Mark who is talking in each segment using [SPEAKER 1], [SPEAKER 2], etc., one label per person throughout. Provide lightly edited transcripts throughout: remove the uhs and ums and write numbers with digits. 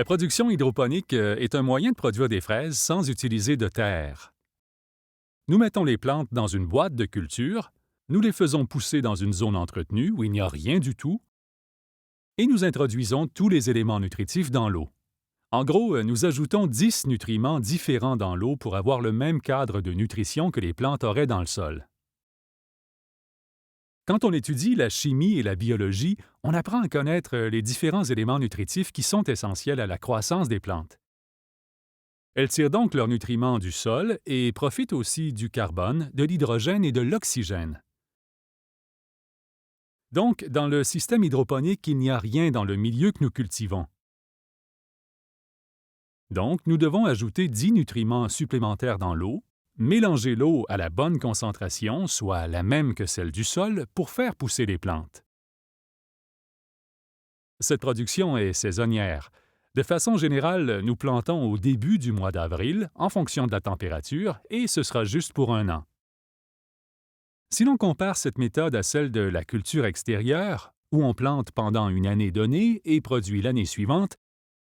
[SPEAKER 1] La production hydroponique est un moyen de produire des fraises sans utiliser de terre. Nous mettons les plantes dans une boîte de culture, nous les faisons pousser dans une zone entretenue où il n'y a rien du tout, et nous introduisons tous les éléments nutritifs dans l'eau. En gros, nous ajoutons 10 nutriments différents dans l'eau pour avoir le même cadre de nutrition que les plantes auraient dans le sol. Quand on étudie la chimie et la biologie, on apprend à connaître les différents éléments nutritifs qui sont essentiels à la croissance des plantes. Elles tirent donc leurs nutriments du sol et profitent aussi du carbone, de l'hydrogène et de l'oxygène. Donc, dans le système hydroponique, il n'y a rien dans le milieu que nous cultivons. Donc, nous devons ajouter 10 nutriments supplémentaires dans l'eau, mélanger l'eau à la bonne concentration, soit la même que celle du sol, pour faire pousser les plantes. Cette production est saisonnière. De façon générale, nous plantons au début du mois d'avril, en fonction de la température, et ce sera juste pour un an. Si l'on compare cette méthode à celle de la culture extérieure, où on plante pendant une année donnée et produit l'année suivante,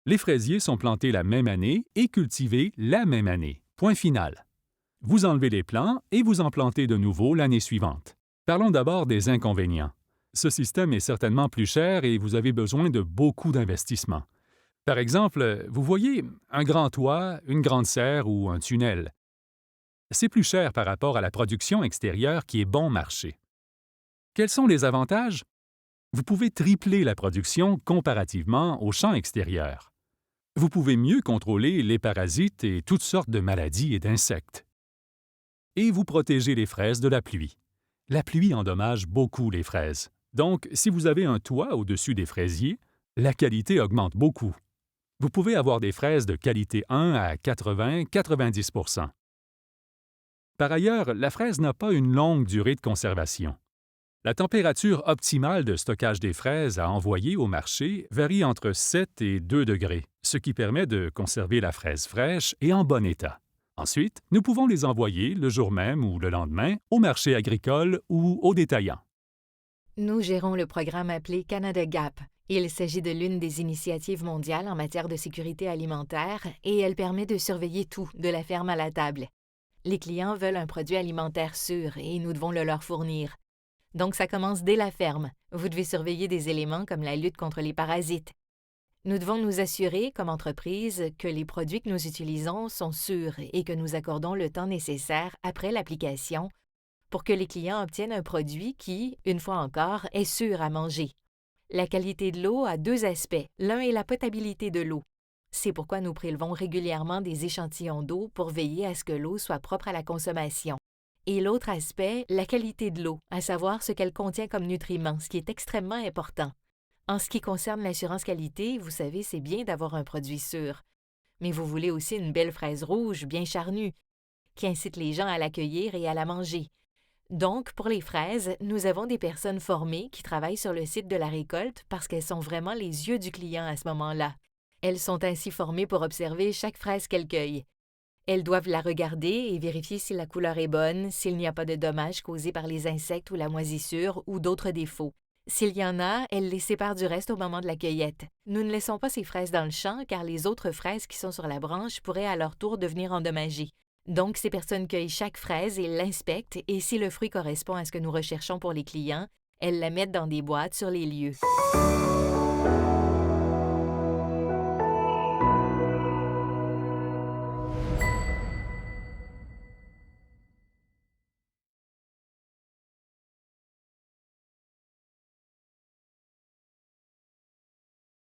[SPEAKER 1] les fraisiers sont plantés la même année et cultivés la même année. Point final. Vous enlevez les plants et vous en plantez de nouveau l'année suivante. Parlons d'abord des inconvénients. Ce système est certainement plus cher et vous avez besoin de beaucoup d'investissement. Par exemple, vous voyez un grand toit, une grande serre ou un tunnel. C'est plus cher par rapport à la production extérieure qui est bon marché. Quels sont les avantages? Vous pouvez tripler la production comparativement au champ extérieur. Vous pouvez mieux contrôler les parasites et toutes sortes de maladies et d'insectes. Et vous protégez les fraises de la pluie. La pluie endommage beaucoup les fraises. Donc, si vous avez un toit au-dessus des fraisiers, la qualité augmente beaucoup. Vous pouvez avoir des fraises de qualité 1 à 80-90 %. Par ailleurs, la fraise n'a pas une longue durée de conservation. La température optimale de stockage des fraises à envoyer au marché varie entre 7 et 2 degrés, ce qui permet de conserver la fraise fraîche et en bon état. Ensuite, nous pouvons les envoyer le jour même ou le lendemain au marché agricole ou aux détaillants.
[SPEAKER 2] Nous gérons le programme appelé Canada Gap. Il s'agit de l'une des initiatives mondiales en matière de sécurité alimentaire et elle permet de surveiller tout, de la ferme à la table. Les clients veulent un produit alimentaire sûr et nous devons le leur fournir. Donc ça commence dès la ferme. Vous devez surveiller des éléments comme la lutte contre les parasites. Nous devons nous assurer, comme entreprise, que les produits que nous utilisons sont sûrs et que nous accordons le temps nécessaire après l'application pour que les clients obtiennent un produit qui, une fois encore, est sûr à manger. La qualité de l'eau a deux aspects. L'un est la potabilité de l'eau. C'est pourquoi nous prélevons régulièrement des échantillons d'eau pour veiller à ce que l'eau soit propre à la consommation. Et l'autre aspect, la qualité de l'eau, à savoir ce qu'elle contient comme nutriments, ce qui est extrêmement important. En ce qui concerne l'assurance qualité, vous savez, c'est bien d'avoir un produit sûr. Mais vous voulez aussi une belle fraise rouge, bien charnue, qui incite les gens à l'accueillir et à la manger. Donc, pour les fraises, nous avons des personnes formées qui travaillent sur le site de la récolte parce qu'elles sont vraiment les yeux du client à ce moment-là. Elles sont ainsi formées pour observer chaque fraise qu'elles cueillent. Elles doivent la regarder et vérifier si la couleur est bonne, s'il n'y a pas de dommages causés par les insectes ou la moisissure ou d'autres défauts. S'il y en a, elles les séparent du reste au moment de la cueillette. Nous ne laissons pas ces fraises dans le champ car les autres fraises qui sont sur la branche pourraient à leur tour devenir endommagées. Donc, ces personnes cueillent chaque fraise et l'inspectent et si le fruit correspond à ce que nous recherchons pour les clients, elles la mettent dans des boîtes sur les lieux.